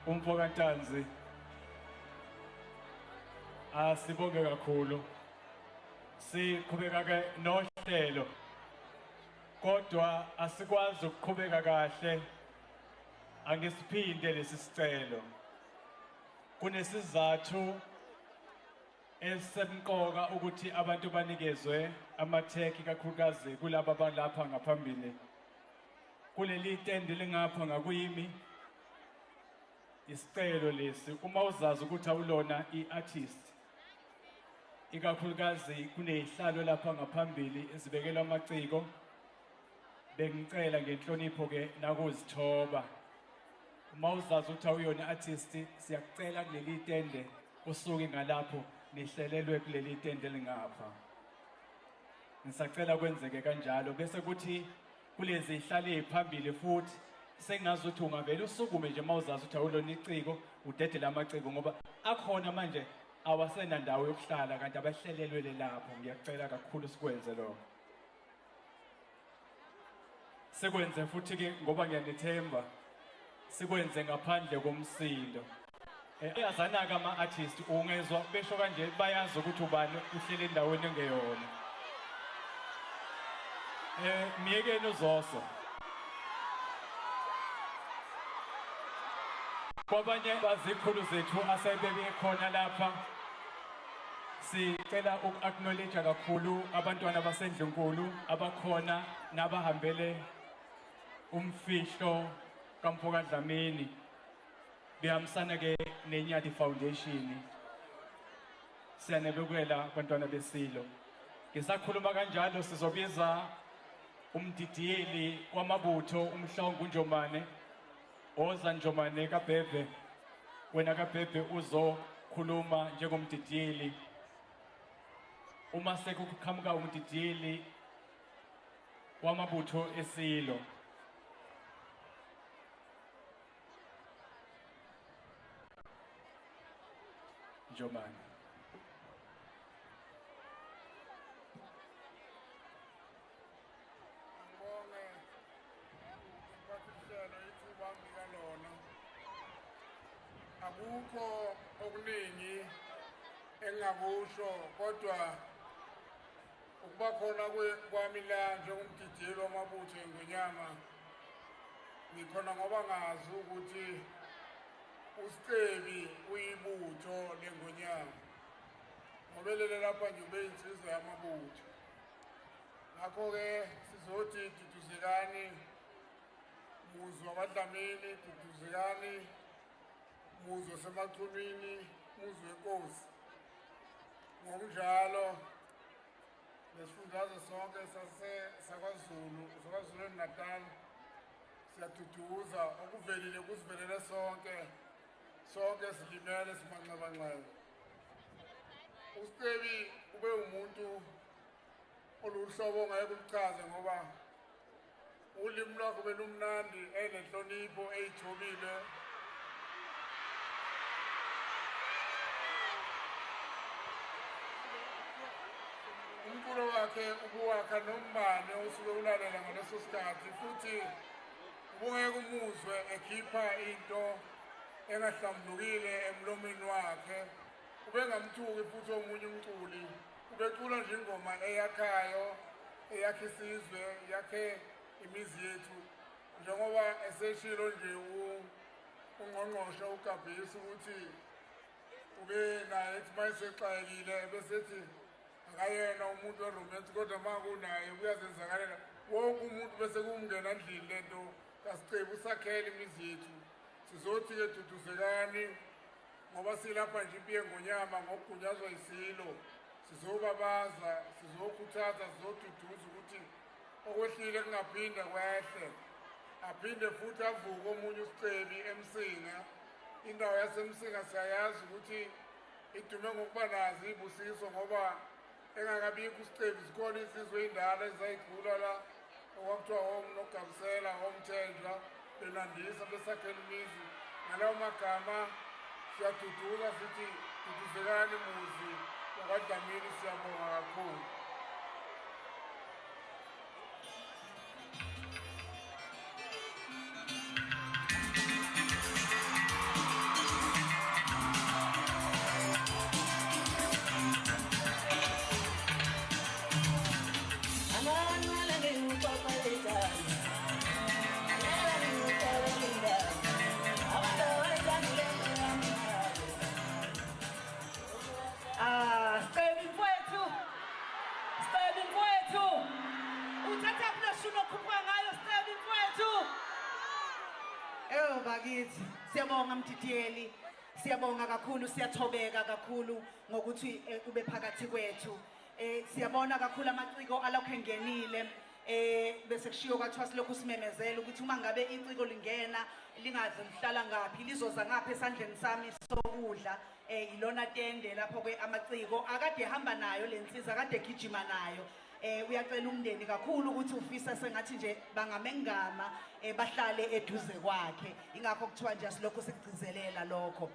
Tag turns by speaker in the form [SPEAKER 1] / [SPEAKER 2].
[SPEAKER 1] umfokantanzi asibonge kakhulu siqhubeka ke nohlelo kodwa asikwazi ukuqhubeka kahle angisiphinde lesi sicelo kunesizathu esemqoka ukuthi abantu banikezwe amatheki kakhulukazi kulabo abalapha ngaphambili kuleli tende lengapha ngakuyimi isicelo lesi uma uzazi ukuthi awulona iartist ikakhulukazi kunezihlalo lapha ngaphambili ezibekelwe amaciko bengicela ngenhlonipho ke nakuzithoba uma uzazi ukuthi awuyona artist siyakucela kuleli tende usuke ngalapho nihlelelwe kuleli tende lingapha ngisacela kwenzeke kanjalo bese kuthi kulezi zihlalo eziphambili futhi sengazi ukuthi ungavela usukume nje mawuzazi ukuthi awulona iciko udedela amaciko ngoba akhona manje awasena ndawo yokuhlala kanti abahlelelwe lapho ngiyacela kakhulu sikwenze lokho sekwenze futhi ke ngoba ngiyanethemba sikwenze ngaphandle komsindo yazana-ke ama-artist ungezwa besho kanje bayazi ukuthi ubani uhlele endaweni engeyona miyekeni uzoso kwabanye bazikhulu zethu asebebe khona lapha sicela uku-acknowledge kakhulu abantwana basendlunkulu abakhona nabahambele umfihlo kaMfoka Dlamini bihambisana ke neNyati Foundation siyanebekela abantwana besilo ngisakhuluma kanjalo sizobiza umdidiyeli wamabutho umhlongo uNjomane oza Njomane kaBhebhe wena kaBhebhe uzokhuluma njengomdidiyeli uma sekuqhamuka umdidiyeli wamabutho esilo Njomane
[SPEAKER 2] akukho okuningi engakusho kodwa ukuba khona kwami la njengomdidiyeli wamabutho eNgonyama ngikhona ngoba ngazi ukuthi uSicebi uyibutho leNgonyama ngobelele lapha nje ube insizwa yamabutho ngakho-ke sizothi duduzekani muzi wabaDlamini duduzekani muzi wasemachumini muzi wenkosi ngokunjalo nesifundazwe sonke saKwaZulu Natal siyaduduza okuvelile kusivelele sonke silimele simanxebanxeba uSicebi ube umuntu oluhlobo ongeke ulichaze ngoba ulimi lwakhe belumnandi enenhlonipho eyithobile umculo wakhe ukuwakha nombane osuke ulalela ngaleso sikhathi futhi ubungeke umuzwe ekhipha into engahlambulukile emlomeni wakhe ubengamthuki futhi omunye umculi ubecula nje ingoma eyakhayo eyakhe isizwe yakhe imizi yethu njengoba eseshilo nje ungqongqoshe uGabhisi ukuthi ube naye ethi mayesexakile besethi akayena umuntu weromantic kodwa makunaye kuyazenzakalela wonke umuntu bese kumngena endlini lento kaSicebi usakhele imizi yethu sizothi-ke duduzekani ngoba silapha nje impi yeNgonyama ngokugunyazwa isilo sizobabaza sizokhuthaza sizoduduza ukuthi okwehlile kungaphinde kwehle aphinde futhi avuke omunye uSicebi eMsinga indawo yaseMsinga siyayazi ukuthi idume ngokuba nazo ibusiso ngoba engakabikho uSicebi zikhona insizwe ey'ndala ezayigula la okwakuthiwa noGabisela Mthenjwa benandisa besakhela imizi ngalawo magama siyaduduza sithi duduzekani muzi wakwaDlamini siyabonga kakhulu
[SPEAKER 3] Siyabonga Mdidiyeli, siyabonga kakhulu, siyathobeka kakhulu ngokuthi ube phakathi kwethu. Siyabona kakhulu amaciko alokho engenile. Bese kushiyo kwathiwa silokhu simemezela ukuthi uma ngabe iciko lingena lingaze lihlala ngaphi lizoza ngapha esandleni sami sokudla. Ilona tende lapho ke amaciko akade ehamba nayo lensiza akade egijima nayo. Uyacela umndeni kakhulu ukuthi ufisa sengathi nje bangamengama bahlale eduze kwakhe. Ingakho kuthiwa nje silokhu sikugcizelela lokho.